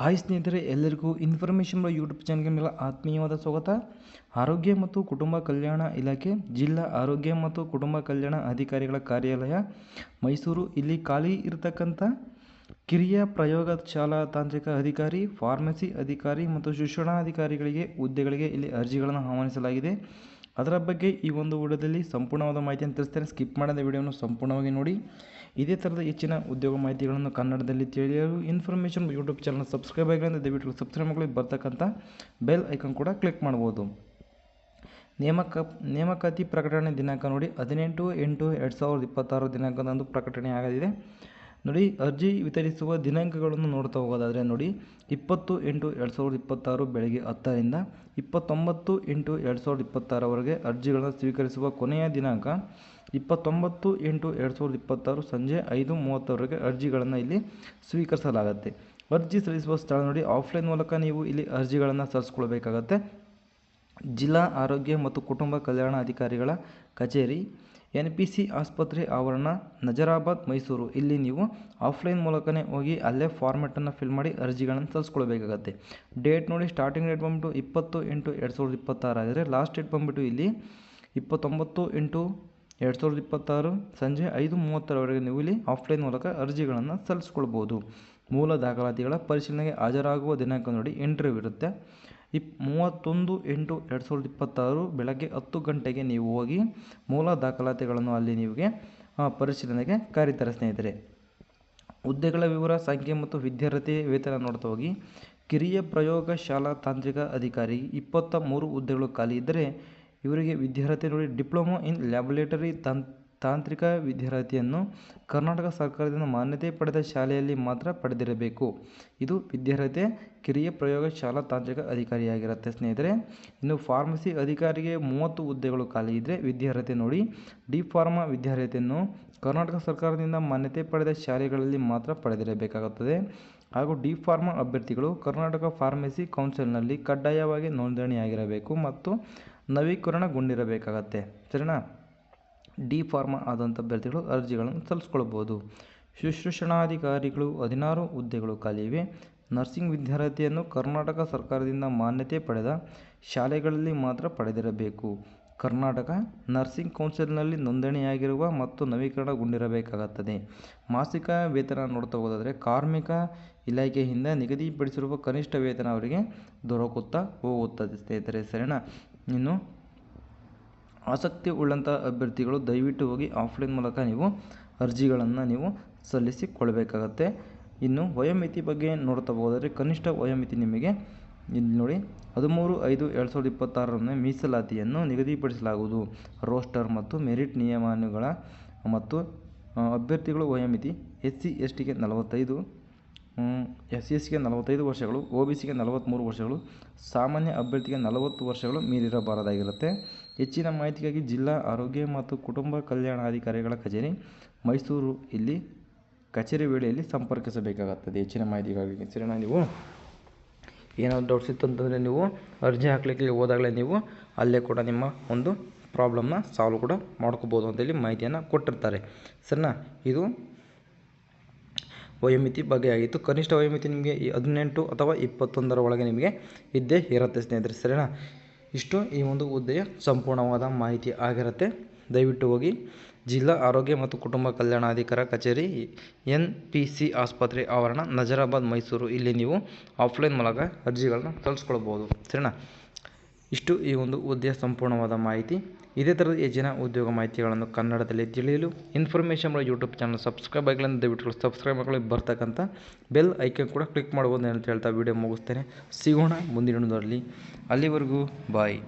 Hi ಸ್ನೇಹಿತರೆ, ಎಲ್ಲರಿಗೂ information YouTube ಚಾನಲ್ಗೆ ಮೇಲೆ ಆತ್ಮೀಯವಾದ ಸ್ವಾಗತ. ಆರೋಗ್ಯ ಮತ್ತು ಕುಟುಂಬ ಕಲ್ಯಾಣ ಇಲಾಖೆ ಜಿಲ್ಲಾ ಆರೋಗ್ಯ ಮತ್ತು ಕುಟುಂಬ ಕಲ್ಯಾಣ ಅಧಿಕಾರಿಗಳ ಕಾರ್ಯಾಲಯ ಮೈಸೂರು ಇಲ್ಲಿ ಖಾಲಿ ಇರತಕ್ಕಂಥ ಕಿರಿಯ ಪ್ರಯೋಗಶಾಲಾ ತಾಂತ್ರಿಕ ಅಧಿಕಾರಿ, ಫಾರ್ಮಸಿ ಅಧಿಕಾರಿ ಮತ್ತು ಶಿಕ್ಷಣಾಧಿಕಾರಿಗಳಿಗೆ ಹುದ್ದೆಗಳಿಗೆ ಇಲ್ಲಿ ಅರ್ಜಿಗಳನ್ನು ಆಹ್ವಾನಿಸಲಾಗಿದೆ. ಅದರ ಬಗ್ಗೆ ಈ ಒಂದು ವಿಡಿಯೋದಲ್ಲಿ ಸಂಪೂರ್ಣವಾದ ಮಾಹಿತಿಯನ್ನು ತಿಳಿಸ್ತೇನೆ. ಸ್ಕಿಪ್ ಮಾಡದ ವಿಡಿಯೋವನ್ನು ಸಂಪೂರ್ಣವಾಗಿ ನೋಡಿ. ಇದೇ ಥರದ ಹೆಚ್ಚಿನ ಉದ್ಯೋಗ ಮಾಹಿತಿಗಳನ್ನು ಕನ್ನಡದಲ್ಲಿ ತಿಳಿಯಲು ಇನ್ಫಾರ್ಮೇಷನ್ ಯೂಟ್ಯೂಬ್ ಚಾನಲ್ ಸಬ್ಸ್ಕ್ರೈಬ್ ಆಗಿಲ್ಲ ದಯವಿಟ್ಟು ಸಬ್ಸ್ಕ್ರೈಬ್ ಮಾಡಿ ಬರ್ತಕ್ಕಂಥ ಬೆಲ್ ಐಕನ್ ಕೂಡ ಕ್ಲಿಕ್ ಮಾಡ್ಬೋದು. ನೇಮಕಾತಿ ಪ್ರಕಟಣೆ ದಿನಾಂಕ ನೋಡಿ 18/8/2026 ದಿನಾಂಕದಂದು ಪ್ರಕಟಣೆ ಆಗಲಿದೆ. ನೋಡಿ, ಅರ್ಜಿ ವಿತರಿಸುವ ದಿನಾಂಕಗಳನ್ನು ನೋಡ್ತಾ ಹೋಗೋದಾದರೆ ನೋಡಿ 20/8/2026 ಬೆಳಗ್ಗೆ 10ರಿಂದ 29/8/2026 ಅರ್ಜಿಗಳನ್ನು ಸ್ವೀಕರಿಸುವ ಕೊನೆಯ ದಿನಾಂಕ 29/8/2026 ಸಂಜೆ 5:30 ಅರ್ಜಿಗಳನ್ನು ಇಲ್ಲಿ ಸ್ವೀಕರಿಸಲಾಗುತ್ತೆ. ಅರ್ಜಿ ಸಲ್ಲಿಸುವ ಸ್ಥಳ ನೋಡಿ, ಆಫ್ಲೈನ್ ಮೂಲಕ ನೀವು ಇಲ್ಲಿ ಅರ್ಜಿಗಳನ್ನು ಸಲ್ಲಿಸ್ಕೊಳ್ಬೇಕಾಗತ್ತೆ. ಜಿಲ್ಲಾ ಆರೋಗ್ಯ ಮತ್ತು ಕುಟುಂಬ ಕಲ್ಯಾಣ ಅಧಿಕಾರಿಗಳ ಕಚೇರಿ, NPC ಆಸ್ಪತ್ರೆ ಆವರಣ, ನಜರಾಬಾದ್, ಮೈಸೂರು. ಇಲ್ಲಿ ನೀವು ಆಫ್ಲೈನ್ ಮೂಲಕನೇ ಹೋಗಿ ಅಲ್ಲೇ ಫಾರ್ಮೆಟನ್ನು ಫಿಲ್ ಮಾಡಿ ಅರ್ಜಿಗಳನ್ನು ಸಲ್ಲಿಸ್ಕೊಳ್ಬೇಕಾಗತ್ತೆ. ಡೇಟ್ ನೋಡಿ, ಸ್ಟಾರ್ಟಿಂಗ್ ಡೇಟ್ ಬಂದ್ಬಿಟ್ಟು 20/8/2026 ಆಗಿದ್ರೆ ಲಾಸ್ಟ್ ಡೇಟ್ ಬಂದ್ಬಿಟ್ಟು ಇಲ್ಲಿ 29/8/2026 ಸಂಜೆ 5:30 ನೀವು ಇಲ್ಲಿ ಆಫ್ಲೈನ್ ಮೂಲಕ ಅರ್ಜಿಗಳನ್ನು ಸಲ್ಲಿಸ್ಕೊಳ್ಬೋದು. ಮೂಲ ದಾಖಲಾತಿಗಳ ಪರಿಶೀಲನೆಗೆ ಹಾಜರಾಗುವ ದಿನಾಂಕ ನೋಡಿ, ಇಂಟರ್ವ್ಯೂ ಇರುತ್ತೆ. 31/8/2026 ಬೆಳಗ್ಗೆ 10 ಗಂಟೆಗೆ ನೀವು ಹೋಗಿ ಮೂಲ ದಾಖಲಾತಿಗಳನ್ನು ಅಲ್ಲಿ ನಿಮಗೆ ಪರಿಶೀಲನೆಗೆ ಕರೀತಾರೆ ಸ್ನೇಹಿತರೆ. ಹುದ್ದೆಗಳ ವಿವರ, ಸಂಖ್ಯೆ ಮತ್ತು ವಿದ್ಯಾರ್ಥಿ ವೇತನ ನೋಡ್ತಾ ಹೋಗಿ. ಕಿರಿಯ ಪ್ರಯೋಗಶಾಲಾ ತಾಂತ್ರಿಕ ಅಧಿಕಾರಿ 23 ಹುದ್ದೆಗಳು ಖಾಲಿ ಇದ್ದರೆ ಇವರಿಗೆ ವಿದ್ಯಾರ್ಥಿ ನೋಡಿ ಡಿಪ್ಲೊಮಾ ಇನ್ ಲ್ಯಾಬೊರೇಟರಿ ತಾಂತ್ರಿಕ ವಿದ್ಯಾರ್ಥಿಯನ್ನು ಕರ್ನಾಟಕ ಸರ್ಕಾರದಿಂದ ಮಾನ್ಯತೆ ಪಡೆದ ಶಾಲೆಯಲ್ಲಿ ಮಾತ್ರ ಪಡೆದಿರಬೇಕು. ಇದು ವಿದ್ಯಾರ್ಥಿ ಕಿರಿಯ ಪ್ರಯೋಗಶಾಲಾ ತಾಂತ್ರಿಕ ಅಧಿಕಾರಿಯಾಗಿರುತ್ತೆ ಸ್ನೇಹಿತರೆ. ಇನ್ನು ಫಾರ್ಮಸಿ ಅಧಿಕಾರಿಗೆ 30 ಹುದ್ದೆಗಳು ಖಾಲಿ ಇದ್ದರೆ ವಿದ್ಯಾರ್ಥಿ ನೋಡಿ ಡಿ ಫಾರ್ಮಾ ವಿದ್ಯಾರ್ಥಿಯನ್ನು ಕರ್ನಾಟಕ ಸರ್ಕಾರದಿಂದ ಮಾನ್ಯತೆ ಪಡೆದ ಶಾಲೆಗಳಲ್ಲಿ ಮಾತ್ರ ಪಡೆದಿರಬೇಕಾಗುತ್ತದೆ. ಹಾಗೂ ಡಿ ಫಾರ್ಮಾ ಅಭ್ಯರ್ಥಿಗಳು ಕರ್ನಾಟಕ ಫಾರ್ಮಸಿ ಕೌನ್ಸಿಲ್ನಲ್ಲಿ ಕಡ್ಡಾಯವಾಗಿ ನೋಂದಣಿಯಾಗಿರಬೇಕು ಮತ್ತು ನವೀಕರಣಗೊಂಡಿರಬೇಕಾಗತ್ತೆ. ಸರಿನಾ? ಡಿ ಫಾರ್ಮಾ ಆದಂಥ ಅಭ್ಯರ್ಥಿಗಳು ಅರ್ಜಿಗಳನ್ನು ಸಲ್ಲಿಸ್ಕೊಳ್ಬೋದು. ಶುಶ್ರೂಷಣಾಧಿಕಾರಿಗಳು 16 ಹುದ್ದೆಗಳು ಖಾಲಿ ಇವೆ. ನರ್ಸಿಂಗ್ ವಿದ್ಯಾರ್ಥಿಯನ್ನು ಕರ್ನಾಟಕ ಸರ್ಕಾರದಿಂದ ಮಾನ್ಯತೆ ಪಡೆದ ಶಾಲೆಗಳಲ್ಲಿ ಮಾತ್ರ ಪಡೆದಿರಬೇಕು. ಕರ್ನಾಟಕ ನರ್ಸಿಂಗ್ ಕೌನ್ಸಿಲ್ನಲ್ಲಿ ನೋಂದಣಿಯಾಗಿರುವ ಮತ್ತು ನವೀಕರಣಗೊಂಡಿರಬೇಕಾಗುತ್ತದೆ. ಮಾಸಿಕ ವೇತನ ನೋಡ್ತಾ ಹೋದಾದರೆ ಕಾರ್ಮಿಕ ಇಲಾಖೆಯಿಂದ ನಿಗದಿಪಡಿಸಿರುವ ಕನಿಷ್ಠ ವೇತನ ಅವರಿಗೆ ದೊರಕುತ್ತಾ ಹೋಗುತ್ತದೆ ಸ್ನೇಹಿತರೆ. ಸರಿನಾ? ಇನ್ನು ಆಸಕ್ತಿ ಉಳ್ಳಂಥ ಅಭ್ಯರ್ಥಿಗಳು ದಯವಿಟ್ಟು ಹೋಗಿ ಆಫ್ಲೈನ್ ಮೂಲಕ ನೀವು ಅರ್ಜಿಗಳನ್ನು ನೀವು ಸಲ್ಲಿಸಿಕೊಳ್ಬೇಕಾಗತ್ತೆ. ಇನ್ನು ವಯೋಮಿತಿ ಬಗ್ಗೆ ನೋಡ್ತಾ ಹೋದರೆ ಕನಿಷ್ಠ ವಯೋಮಿತಿ ನಿಮಗೆ ಇಲ್ಲಿ ನೋಡಿ 13/5/2026 ಮೀಸಲಾತಿಯನ್ನು ನಿಗದಿಪಡಿಸಲಾಗುವುದು. ರೋಸ್ಟರ್ ಮತ್ತು ಮೆರಿಟ್ ನಿಯಮಾವಳಿಗಳ ಮತ್ತು ಅಭ್ಯರ್ಥಿಗಳು ವಯೋಮಿತಿ SC/STಗೆ 45, SC/STಗೆ 45 ವರ್ಷಗಳು, OBCಗೆ 43 ವರ್ಷಗಳು, ಸಾಮಾನ್ಯ ಅಭ್ಯರ್ಥಿಗೆ 40 ವರ್ಷಗಳು ಮೀರಿರಬಾರದಾಗಿರುತ್ತೆ. ಹೆಚ್ಚಿನ ಮಾಹಿತಿಗಾಗಿ ಜಿಲ್ಲಾ ಆರೋಗ್ಯ ಮತ್ತು ಕುಟುಂಬ ಕಲ್ಯಾಣಾಧಿಕಾರಿಗಳ ಕಚೇರಿ ಮೈಸೂರು ಇಲ್ಲಿ ಕಚೇರಿ ವೇಳೆಯಲ್ಲಿ ಸಂಪರ್ಕಿಸಬೇಕಾಗುತ್ತದೆ ಹೆಚ್ಚಿನ ಮಾಹಿತಿಗಾಗಿ. ಸರಿನಾ? ನೀವು ಏನಾದರೂ ಡೌಟ್ಸ್ ಇತ್ತು ಅಂತಂದರೆ ನೀವು ಅರ್ಜಿ ಹಾಕಲಿಕ್ಕೆ ಹೋದಾಗಲೇ ನೀವು ಅಲ್ಲೇ ಕೂಡ ನಿಮ್ಮ ಒಂದು ಪ್ರಾಬ್ಲಮ್ನ ಸಾಲ್ವ್ ಕೂಡ ಮಾಡ್ಕೋಬೋದು ಅಂತೇಳಿ ಮಾಹಿತಿಯನ್ನು ಕೊಟ್ಟಿರ್ತಾರೆ. ಸರಿನಾ? ಇದು ವಯೋಮಿತಿ ಬಗ್ಗೆ ಆಗಿತ್ತು. ಕನಿಷ್ಠ ವಯೋಮಿತಿ ನಿಮಗೆ 18 ಅಥವಾ 21 ಒಳಗೆ ನಿಮಗೆ ಇದ್ದೇ ಇರುತ್ತೆ ಸ್ನೇಹಿತರೆ. ಸರಿನಾ? ಇಷ್ಟು ಈ ಒಂದು ಹುದ್ದೆಯ ಸಂಪೂರ್ಣವಾದ ಮಾಹಿತಿ ಆಗಿರುತ್ತೆ. ದಯವಿಟ್ಟು ಹೋಗಿ ಜಿಲ್ಲಾ ಆರೋಗ್ಯ ಮತ್ತು ಕುಟುಂಬ ಕಲ್ಯಾಣಾಧಿಕಾರಿ ಕಚೇರಿ, NPC ಆಸ್ಪತ್ರೆ ಆವರಣ, ನಜರಾಬಾದ್, ಮೈಸೂರು. ಇಲ್ಲಿ ನೀವು ಆಫ್ಲೈನ್ ಮೂಲಕ ಅರ್ಜಿಗಳನ್ನ ಸಲ್ಲಿಸ್ಕೊಳ್ಬೋದು. ಸರಿನಾ? ಇಷ್ಟು ಈ ಒಂದು ಹುದ್ದೆಯ ಸಂಪೂರ್ಣವಾದ ಮಾಹಿತಿ. ಇದೇ ಥರದ ಹೆಚ್ಚಿನ ಉದ್ಯೋಗ ಮಾಹಿತಿಗಳನ್ನು ಕನ್ನಡದಲ್ಲಿ ತಿಳಿಯಲು ಇನ್ಫಾರ್ಮೇಷನ್ ಯೂಟ್ಯೂಬ್ ಚಾನಲ್ ಸಬ್ಸ್ಕ್ರೈಬ್ ಆಗಿಲ್ಲ ದಯವಿಟ್ಟು ಸಬ್ಸ್ಕ್ರೈಬ್ ಮಾಡಿ ಬರ್ತಕ್ಕಂಥ ಬೆಲ್ ಐಕನ್ ಕೂಡ ಕ್ಲಿಕ್ ಮಾಡ್ಬೋದು ಅಂತ ಹೇಳ್ತಾ ವಿಡಿಯೋ ಮುಗಿಸ್ತೇನೆ. ಸಿಗೋಣ ಮುಂದಿನ ವಿಡಿಯೋದಲ್ಲಿ. ಅಲ್ಲಿವರೆಗೂ ಬಾಯ್.